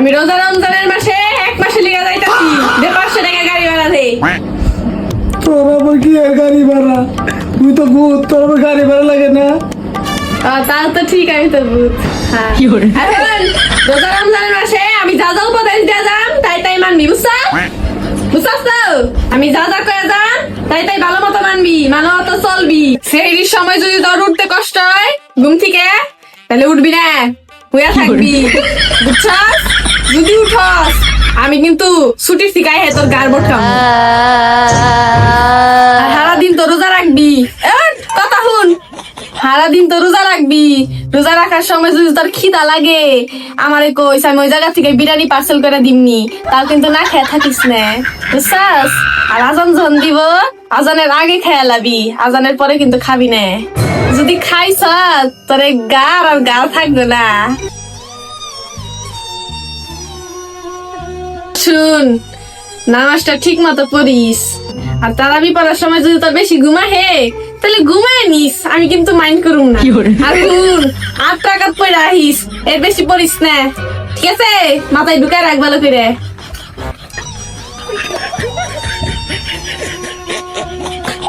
আমি রোজা রমজানের মাসে 1 মাসে লিগা যাইতাছি, দে 500 টাকা গাড়ি ভাড়া দে। তোর আবার কি আর গাড়ি ভাড়া? তুই তো ভূত, তোর আবার গাড়ি ভাড়া লাগে না? তাও তো ঠিক, আমি তো ভূত। হ্যাঁ এখন রোজা রমজানের মাসে আমি যা যা উপদেশ দিয়া যাম তাই তাই মানবি, বুঝছস তো? আমি যা যা কয়ে যাম তাই তাই ভালো মতো মানবি, মানো তো চলবি। সেহরির সময় যদি তোর উঠতে কষ্ট হয় ঘুম থেকে, তাহলে উঠবি না, হুইয়া থাকবি, বুঝছস? যদি উঠস আমি কিন্তু ছুটির ঠিকায় হে তোর গার বটকাম। সারাদিন তো রোজা রাখবি, কথা শুন, সারাদিন তো রোজা রাখবি। রোজা রাখার সময় যদি তোর খিদা লাগে আমারে কইস, আমি ওই জায়গা থেকে বিরিয়ানি পার্সেল করে দিমনি, তাও কিন্তু না খেয়ে থাকিস না, বুঝছস? আর আজান যখন দিব আজানের আগে খেয়ে লাবি, আজানের পরে কিন্তু খাবি না। যদি খাইছ তোর গার আর গাল থাকবে না। শুন, নামাজটা ঠিক মতো পড়িস, আর তারাবি পড়ার সময় যদি তোর বেশি ঘুমা হে তাহলে ঘুমায় নিস, আমি কিন্তু মাইন্ড করুম না। আর শুন, 8 টাকা পড়ে আহিস, এর বেশি পড়িস না, ঠিক আছে? মাথায় ঢুকায় রাখ ভালো করে।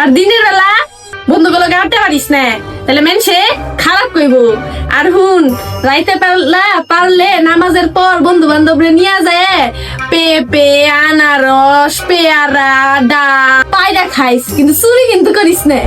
আর দিনের বেলা বন্ধুগুলো গাড়তে পারিস না, তাহলে মেনসে খারাপ কইব। আর হুন, রাইতে পারলে নামাজের পর বন্ধু বান্ধবরে নিয়ে যায় পেঁপে, আনারস, পেয়ারা, ডাব, পায়রা খাইস, কিন্তু চুরি কিন্তু করিস না।